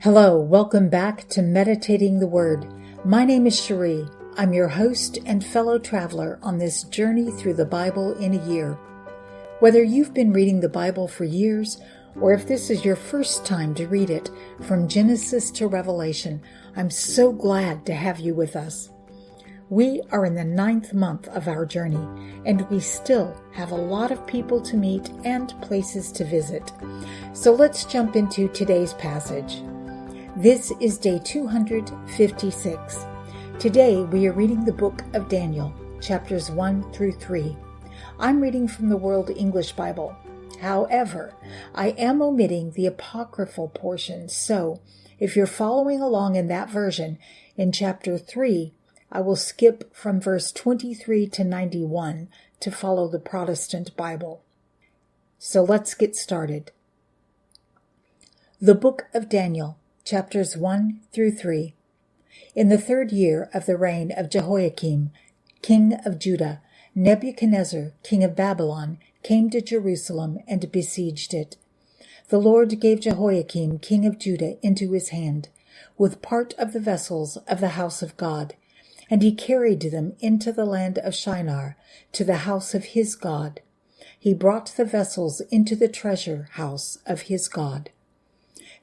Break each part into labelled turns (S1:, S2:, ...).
S1: Hello, welcome back to Meditating the Word. My name is Cherie. I'm your host and fellow traveler on this journey through the Bible in a year. Whether you've been reading the Bible for years, or if this is your first time to read it from Genesis to Revelation, I'm so glad to have you with us. We are in the 9th month of our journey, and we still have a lot of people to meet and places to visit. So let's jump into today's passage. This is day 256. Today we are reading the book of Daniel, chapters 1 through 3. I'm reading from the World English Bible. However, I am omitting the apocryphal portion, so if you're following along in that version, in chapter 3, I will skip from verse 23 to 91 to follow the Protestant Bible. So let's get started. The book of Daniel, chapters 1 through 3. In the 3rd year of the reign of Jehoiakim, king of Judah, Nebuchadnezzar, king of Babylon, came to Jerusalem and besieged it. The Lord gave Jehoiakim, king of Judah, into his hand, with part of the vessels of the house of God, and he carried them into the land of Shinar, to the house of his God. He brought the vessels into the treasure house of his God.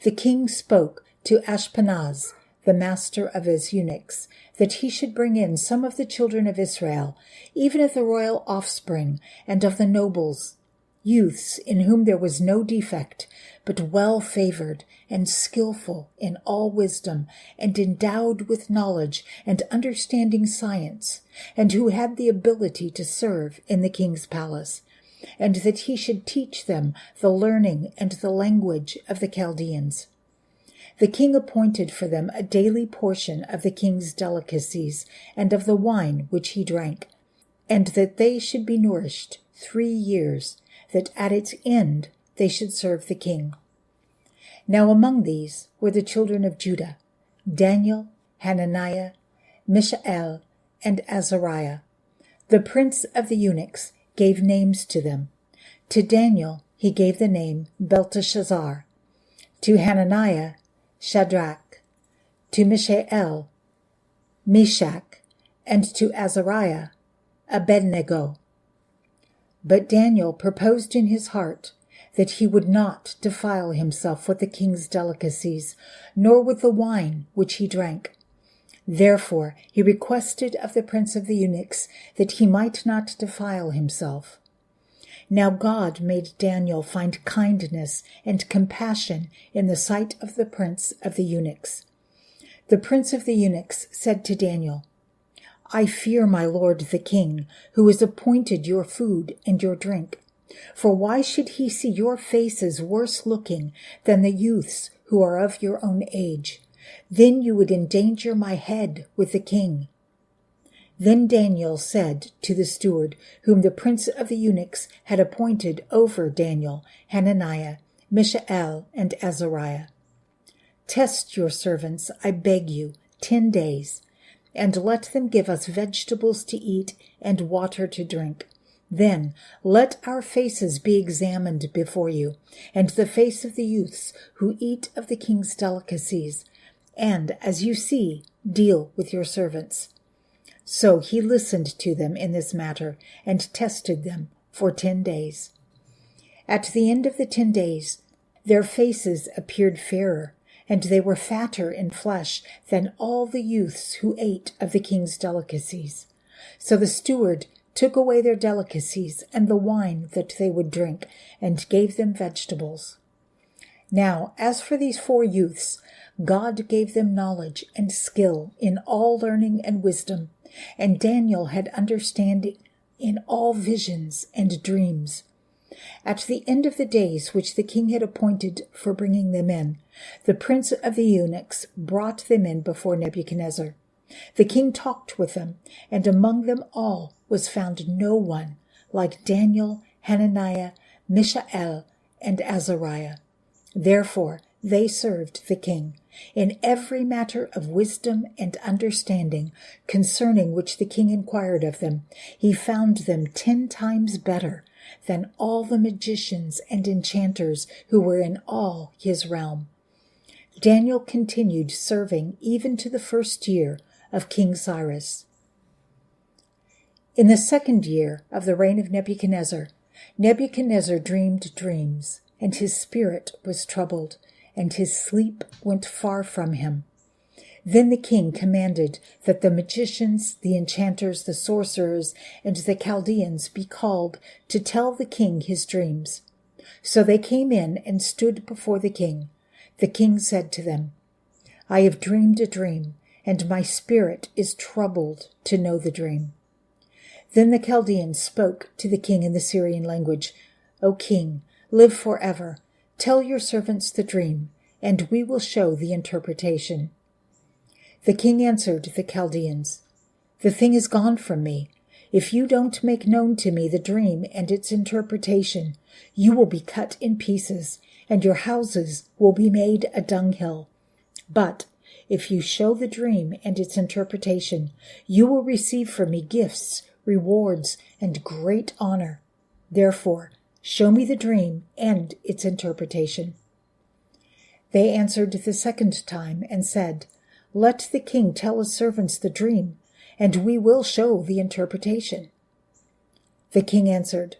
S1: The king spoke to Ashpenaz, the master of his eunuchs, that he should bring in some of the children of Israel, even of the royal offspring, and of the nobles, youths in whom there was no defect, but well-favored and skillful in all wisdom, and endowed with knowledge and understanding science, and who had the ability to serve in the king's palace, and that he should teach them the learning and the language of the Chaldeans. The king appointed for them a daily portion of the king's delicacies and of the wine which he drank, and that they should be nourished 3 years, that at its end they should serve the king. Now among these were the children of Judah, Daniel, Hananiah, Mishael, and Azariah. The prince of the eunuchs gave names to them. To Daniel he gave the name Belteshazzar, to Hananiah Shadrach, to Mishael Meshach, and to Azariah Abednego. But Daniel proposed in his heart that he would not defile himself with the king's delicacies, nor with the wine which he drank. Therefore he requested of the prince of the eunuchs that he might not defile himself. Now God made Daniel find kindness and compassion in the sight of the prince of the eunuchs. The prince of the eunuchs said to Daniel, I fear my lord the king, who has appointed your food and your drink. For why should he see your faces worse looking than the youths who are of your own age? Then you would endanger my head with the king. Then Daniel said to the steward, whom the prince of the eunuchs had appointed over Daniel, Hananiah, Mishael, and Azariah, Test your servants, I beg you, 10 days, and let them give us vegetables to eat and water to drink. Then let our faces be examined before you, and the face of the youths who eat of the king's delicacies, and, as you see, deal with your servants. So he listened to them in this matter, and tested them for 10 days. At the end of the 10 days, their faces appeared fairer, and they were fatter in flesh than all the youths who ate of the king's delicacies. So the steward took away their delicacies and the wine that they would drink, and gave them vegetables. Now, as for these 4 youths, God gave them knowledge and skill in all learning and wisdom, and Daniel had understanding in all visions and dreams. At the end of the days which the king had appointed for bringing them in, the prince of the eunuchs brought them in before Nebuchadnezzar. The king talked with them, and among them all was found no one like Daniel, Hananiah, Mishael, and Azariah. Therefore they served the king in every matter of wisdom and understanding concerning which the king inquired of them. He found them 10 times better than all the magicians and enchanters who were in all his realm. Daniel continued serving even to the first year of King Cyrus. In the second year of the reign of Nebuchadnezzar, Nebuchadnezzar dreamed dreams, and his spirit was troubled, and his sleep went far from him. Then the king commanded that the magicians, the enchanters, the sorcerers, and the Chaldeans be called to tell the king his dreams. So they came in and stood before the king. The king said to them, "I have dreamed a dream, and my spirit is troubled to know the dream." Then the Chaldeans spoke to the king in the Syrian language, "O king, live forever. Tell your servants the dream, and we will show the interpretation." The king answered the Chaldeans, "The thing is gone from me. If you don't make known to me the dream and its interpretation, you will be cut in pieces, and your houses will be made a dunghill. But if you show the dream and its interpretation, you will receive from me gifts, rewards, and great honor. Therefore, show me the dream and its interpretation." They answered the second time and said, "Let the king tell his servants the dream, and we will show the interpretation." The king answered,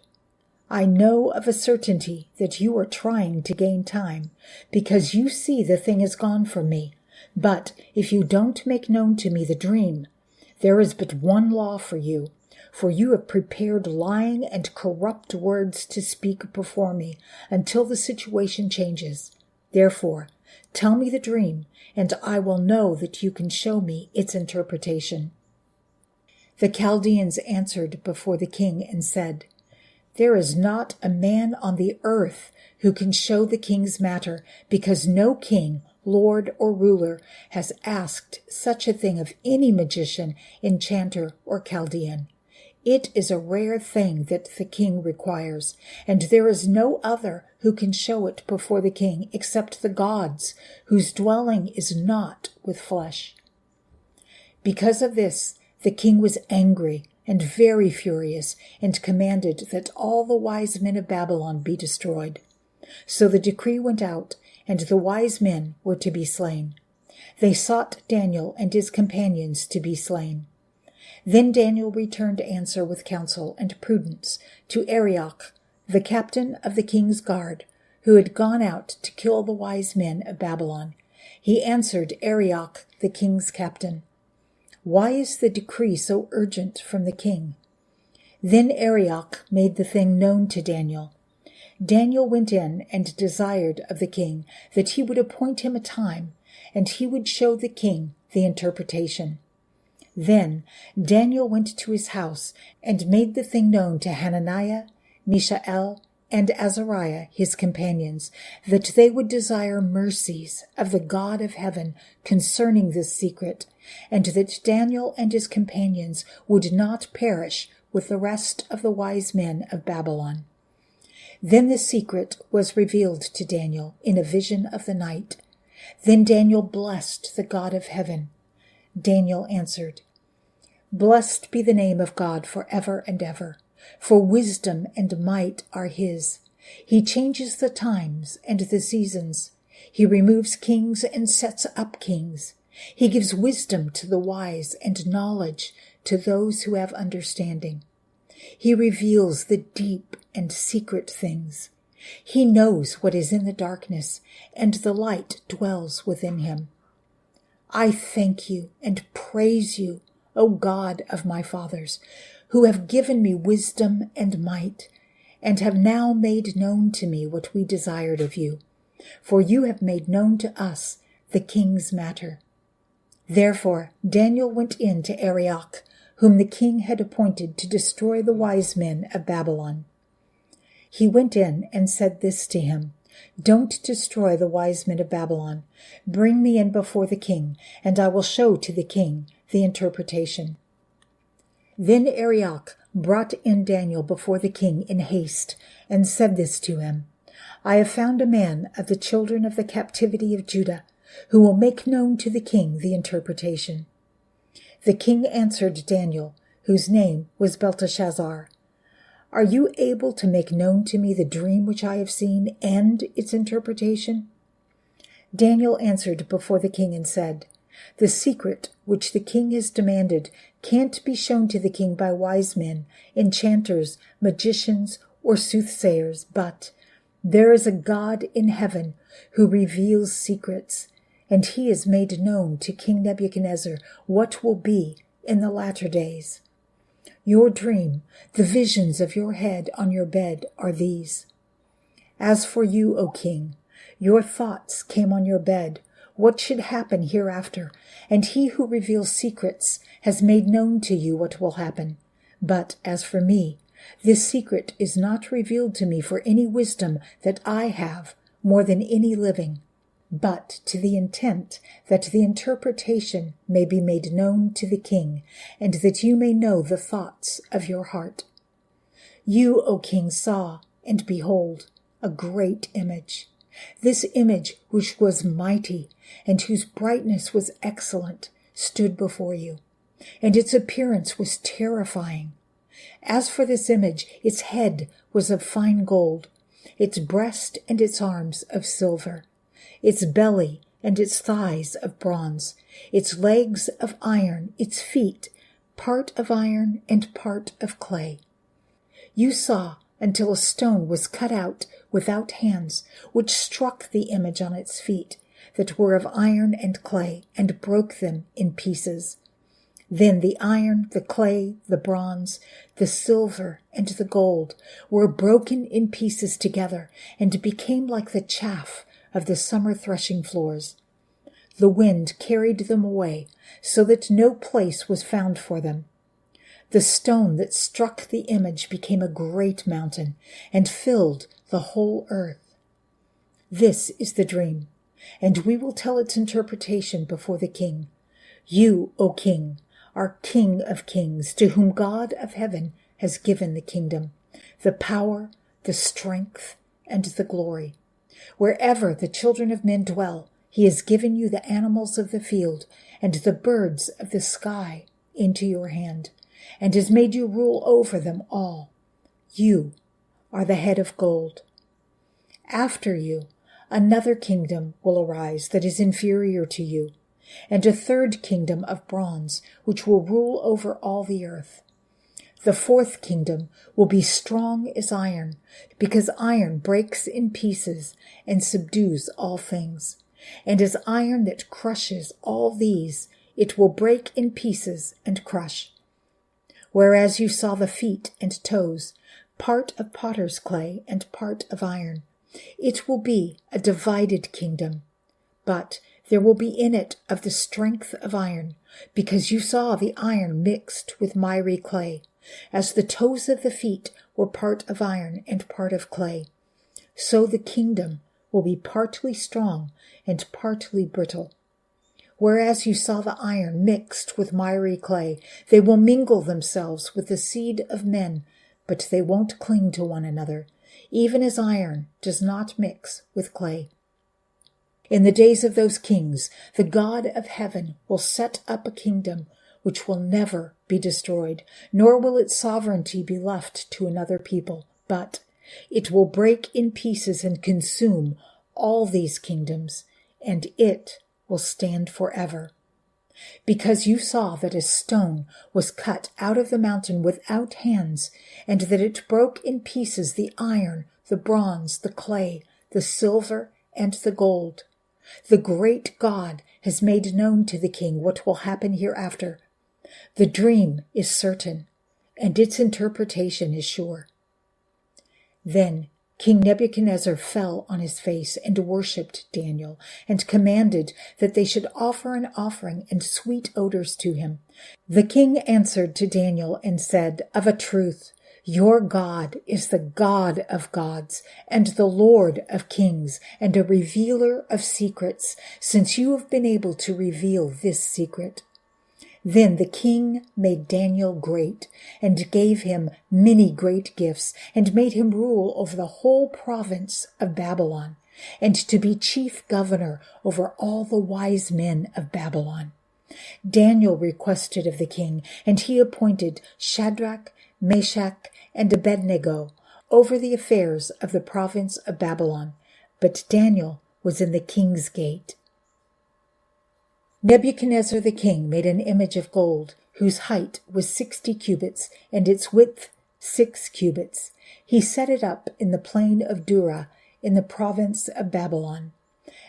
S1: "I know of a certainty that you are trying to gain time, because you see the thing is gone from me. But if you don't make known to me the dream, there is but one law for you, for you have prepared lying and corrupt words to speak before me until the situation changes. Therefore, tell me the dream, and I will know that you can show me its interpretation." The Chaldeans answered before the king and said, "There is not a man on the earth who can show the king's matter, because no king, lord, or ruler has asked such a thing of any magician, enchanter, or Chaldean. It is a rare thing that the king requires, and there is no other who can show it before the king except the gods, whose dwelling is not with flesh." Because of this, the king was angry and very furious, and commanded that all the wise men of Babylon be destroyed. So the decree went out, and the wise men were to be slain. They sought Daniel and his companions to be slain. Then Daniel returned answer with counsel and prudence to Arioch, the captain of the king's guard, who had gone out to kill the wise men of Babylon. He answered Arioch, the king's captain, "Why is the decree so urgent from the king?" Then Arioch made the thing known to Daniel. Daniel went in and desired of the king that he would appoint him a time, and he would show the king the interpretation. Then Daniel went to his house and made the thing known to Hananiah, Mishael, and Azariah, his companions, that they would desire mercies of the God of heaven concerning this secret, and that Daniel and his companions would not perish with the rest of the wise men of Babylon. Then the secret was revealed to Daniel in a vision of the night. Then Daniel blessed the God of heaven. Daniel answered, "Blessed be the name of God forever and ever, for wisdom and might are his. He changes the times and the seasons. He removes kings and sets up kings. He gives wisdom to the wise and knowledge to those who have understanding. He reveals the deep and secret things. He knows what is in the darkness, and the light dwells within him. I thank you and praise you, O God of my fathers, who have given me wisdom and might, and have now made known to me what we desired of you, for you have made known to us the king's matter." Therefore Daniel went in to Arioch, whom the king had appointed to destroy the wise men of Babylon. He went in and said this to him, "Don't destroy the wise men of Babylon. Bring me in before the king, and I will show to the king the interpretation." Then Arioch brought in Daniel before the king in haste, and said this to him, "I have found a man of the children of the captivity of Judah, who will make known to the king the interpretation." The king answered Daniel, whose name was Belteshazzar, "Are you able to make known to me the dream which I have seen and its interpretation?" Daniel answered before the king and said, "The secret which the king has demanded can't be shown to the king by wise men, enchanters, magicians, or soothsayers, but there is a God in heaven who reveals secrets, and he has made known to King Nebuchadnezzar what will be in the latter days. Your dream, the visions of your head on your bed are these. As for you, O king, your thoughts came on your bed, what should happen hereafter, and he who reveals secrets has made known to you what will happen. But as for me, this secret is not revealed to me for any wisdom that I have more than any living, but to the intent that the interpretation may be made known to the king, and that you may know the thoughts of your heart. You, O king, saw, and behold, a great image. This image, which was mighty, and whose brightness was excellent, stood before you, and its appearance was terrifying. As for this image, its head was of fine gold, its breast and its arms of silver, its belly and its thighs of bronze, its legs of iron, its feet part of iron and part of clay. You saw until a stone was cut out without hands, which struck the image on its feet, that were of iron and clay, and broke them in pieces. Then the iron, the clay, the bronze, the silver, and the gold were broken in pieces together, and became like the chaff of the summer threshing floors. The wind carried them away, so that no place was found for them. The stone that struck the image became a great mountain, and filled the whole earth. This is the dream, and we will tell its interpretation before the king. You, O king, are King of kings, to whom God of heaven has given the kingdom, the power, the strength, and the glory. Wherever the children of men dwell, he has given you the animals of the field and the birds of the sky into your hand, and has made you rule over them all. You are the head of gold. After you, another kingdom will arise that is inferior to you, and a third kingdom of bronze, which will rule over all the earth. The fourth kingdom will be strong as iron, because iron breaks in pieces and subdues all things. And as iron that crushes all these, it will break in pieces and crush. Whereas you saw the feet and toes, part of potter's clay and part of iron, it will be a divided kingdom. But there will be in it of the strength of iron, because you saw the iron mixed with miry clay, as the toes of the feet were part of iron and part of clay. So the kingdom will be partly strong and partly brittle. Whereas you saw the iron mixed with miry clay, they will mingle themselves with the seed of men, but they won't cling to one another, even as iron does not mix with clay. In the days of those kings, the God of heaven will set up a kingdom which will never be destroyed, nor will its sovereignty be left to another people, but it will break in pieces and consume all these kingdoms, and it will stand forever. Because you saw that a stone was cut out of the mountain without hands, and that it broke in pieces the iron, the bronze, the clay, the silver, and the gold. The great God has made known to the king what will happen hereafter. The dream is certain, and its interpretation is sure. Then King Nebuchadnezzar fell on his face and worshipped Daniel, and commanded that they should offer an offering and sweet odors to him. The king answered to Daniel and said, "Of a truth, your God is the God of gods and the Lord of kings and a revealer of secrets, since you have been able to reveal this secret." Then the king made Daniel great, and gave him many great gifts, and made him rule over the whole province of Babylon, and to be chief governor over all the wise men of Babylon. Daniel requested of the king, and he appointed Shadrach, Meshach, and Abednego over the affairs of the province of Babylon. But Daniel was in the king's gate. Nebuchadnezzar the king made an image of gold, whose height was 60 cubits, and its width 6 cubits. He set it up in the plain of Dura, in the province of Babylon.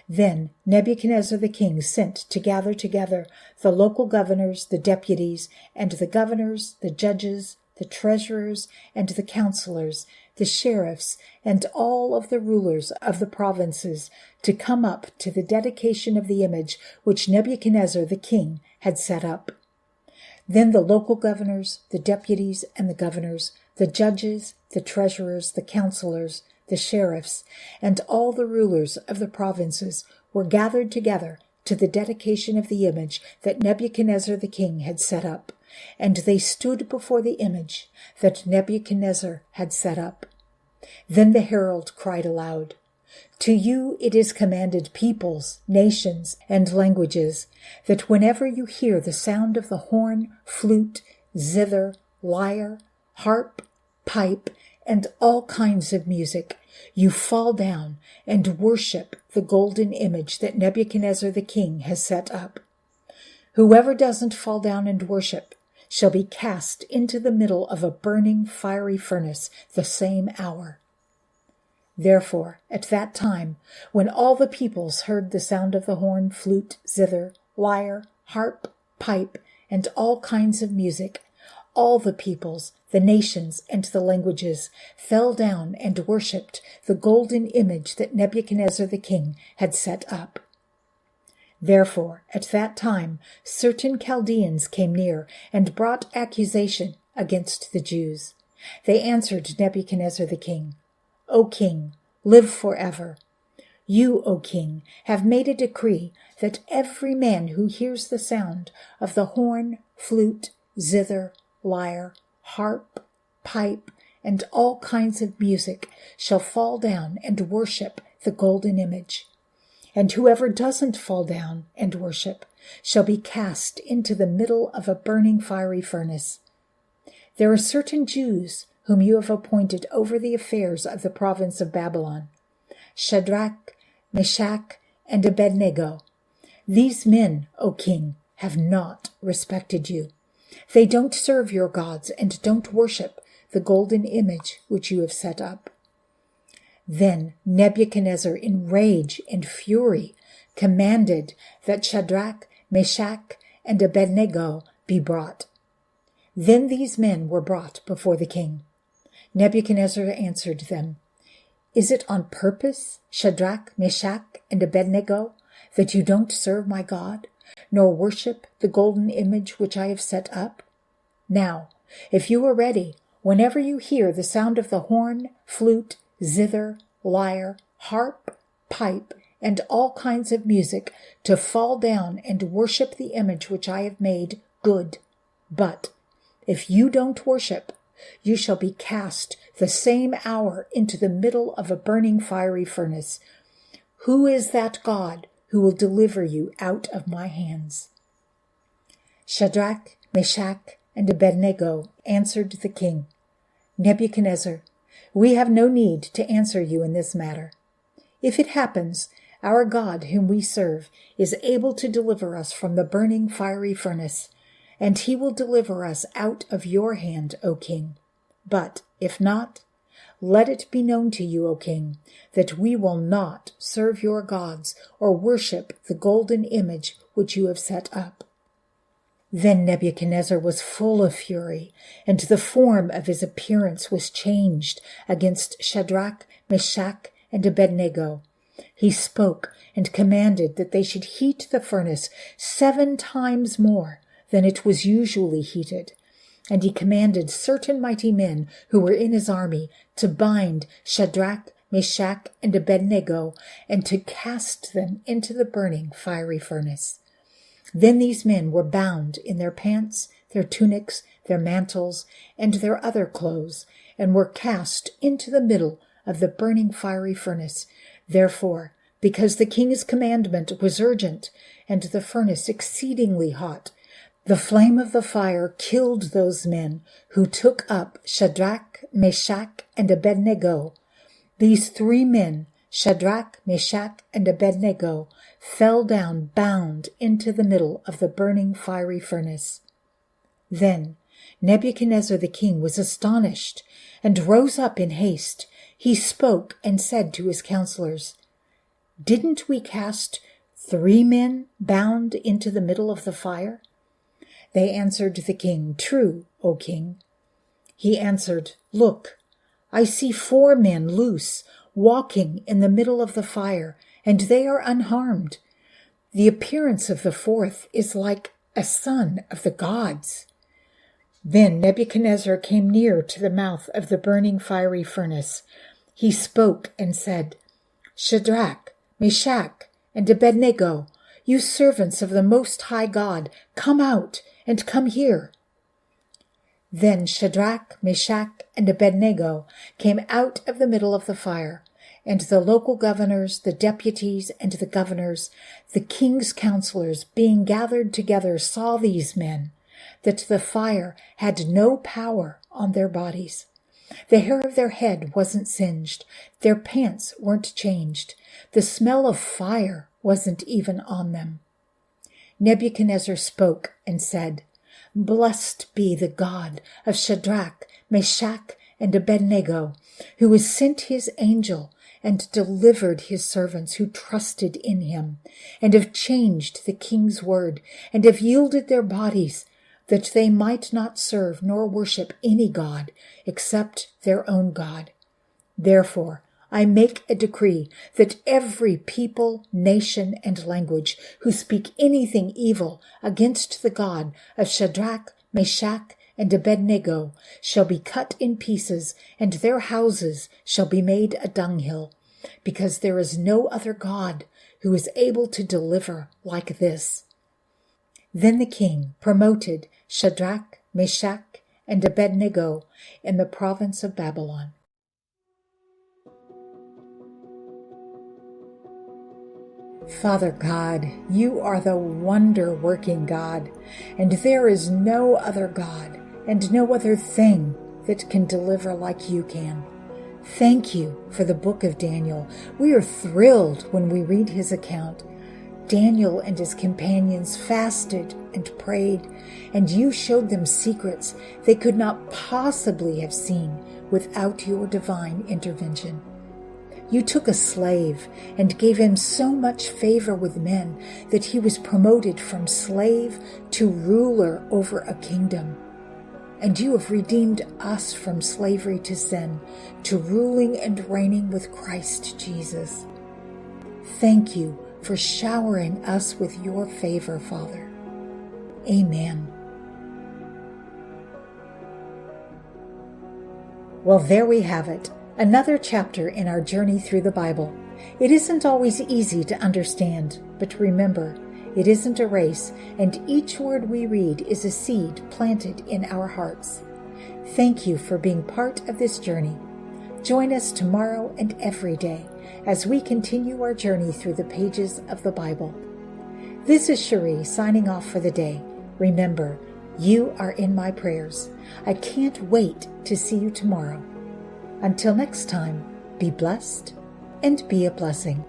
S1: Then Nebuchadnezzar the king sent to gather together the local governors, the deputies, and the governors, the judges, the treasurers, and the counselors, the sheriffs, and all of the rulers of the provinces to come up to the dedication of the image which Nebuchadnezzar the king had set up. Then the local governors, the deputies and the governors, the judges, the treasurers, the counselors, the sheriffs, and all the rulers of the provinces were gathered together to the dedication of the image that Nebuchadnezzar the king had set up, and they stood before the image that Nebuchadnezzar had set up. Then the herald cried aloud, "To you it is commanded, peoples, nations, and languages, that whenever you hear the sound of the horn, flute, zither, lyre, harp, pipe, and all kinds of music, you fall down and worship the golden image that Nebuchadnezzar the king has set up. Whoever doesn't fall down and worship shall be cast into the middle of a burning fiery furnace the same hour." Therefore, at that time, when all the peoples heard the sound of the horn, flute, zither, lyre, harp, pipe, and all kinds of music, all the peoples, the nations, and the languages fell down and worshipped the golden image that Nebuchadnezzar the king had set up. Therefore, at that time, certain Chaldeans came near and brought accusation against the Jews. They answered Nebuchadnezzar the king, "O king, live forever. You, O king, have made a decree that every man who hears the sound of the horn, flute, zither, lyre, harp, pipe, and all kinds of music shall fall down and worship the golden image. And whoever doesn't fall down and worship shall be cast into the middle of a burning fiery furnace. There are certain Jews whom you have appointed over the affairs of the province of Babylon, Shadrach, Meshach, and Abednego. These men, O king, have not respected you. They don't serve your gods and don't worship the golden image which you have set up." Then Nebuchadnezzar, in rage and fury, commanded that Shadrach, Meshach, and Abednego be brought. Then these men were brought before the king. Nebuchadnezzar answered them, "Is it on purpose, Shadrach, Meshach, and Abednego, that you don't serve my God, nor worship the golden image which I have set up? Now, if you are ready, whenever you hear the sound of the horn, flute, zither, lyre, harp, pipe, and all kinds of music, to fall down and worship the image which I have made, good. But if you don't worship, you shall be cast the same hour into the middle of a burning fiery furnace. Who is that God who will deliver you out of my hands?" Shadrach, Meshach, and Abednego answered the king, "Nebuchadnezzar, we have no need to answer you in this matter. If it happens, our God whom we serve is able to deliver us from the burning fiery furnace, and he will deliver us out of your hand, O king. But if not, let it be known to you, O king, that we will not serve your gods or worship the golden image which you have set up." Then Nebuchadnezzar was full of fury, and the form of his appearance was changed against Shadrach, Meshach, and Abednego. He spoke and commanded that they should heat the furnace 7 times more than it was usually heated. And he commanded certain mighty men who were in his army to bind Shadrach, Meshach, and Abednego, and to cast them into the burning fiery furnace. Then these men were bound in their pants, their tunics, their mantles, and their other clothes, and were cast into the middle of the burning fiery furnace. Therefore, because the king's commandment was urgent, and the furnace exceedingly hot, the flame of the fire killed those men who took up Shadrach, Meshach, and Abednego. These 3 men Shadrach, Meshach, and Abednego fell down bound into the middle of the burning fiery furnace. Then Nebuchadnezzar the king was astonished and rose up in haste. He spoke and said to his counselors, "Didn't we cast 3 men bound into the middle of the fire?" They answered the king, "True, O king." He answered, "Look, I see 4 men loose, walking in the middle of the fire, and they are unharmed. The appearance of the 4th is like a son of the gods." Then Nebuchadnezzar came near to the mouth of the burning fiery furnace. He spoke and said, "Shadrach, Meshach, and Abednego, you servants of the Most High God, come out and come here." Then Shadrach, Meshach, and Abednego came out of the middle of the fire, and the local governors, the deputies, and the governors, the king's counselors, being gathered together, saw these men, that the fire had no power on their bodies. The hair of their head wasn't singed, their pants weren't changed, the smell of fire wasn't even on them. Nebuchadnezzar spoke and said, "Blessed be the God of Shadrach, Meshach, and Abednego, who has sent his angel and delivered his servants who trusted in him, and have changed the king's word, and have yielded their bodies, that they might not serve nor worship any god except their own God. Therefore, I make a decree that every people, nation, and language who speak anything evil against the God of Shadrach, Meshach, and Abednego shall be cut in pieces, and their houses shall be made a dunghill, because there is no other God who is able to deliver like this." Then the king promoted Shadrach, Meshach, and Abednego in the province of Babylon. Father God, you are the wonder-working God, and there is no other God and no other thing that can deliver like you can. Thank you for the book of Daniel. We are thrilled when we read his account. Daniel and his companions fasted and prayed, and you showed them secrets they could not possibly have seen without your divine intervention. You took a slave and gave him so much favor with men that he was promoted from slave to ruler over a kingdom. And you have redeemed us from slavery to sin to ruling and reigning with Christ Jesus. Thank you for showering us with your favor, Father. Amen. Well, there we have it. Another chapter in our journey through the Bible. It isn't always easy to understand, but remember, it isn't a race, and each word we read is a seed planted in our hearts. Thank you for being part of this journey. Join us tomorrow and every day as we continue our journey through the pages of the Bible. This is Cherie signing off for the day. Remember, you are in my prayers. I can't wait to see you tomorrow. Until next time, be blessed and be a blessing.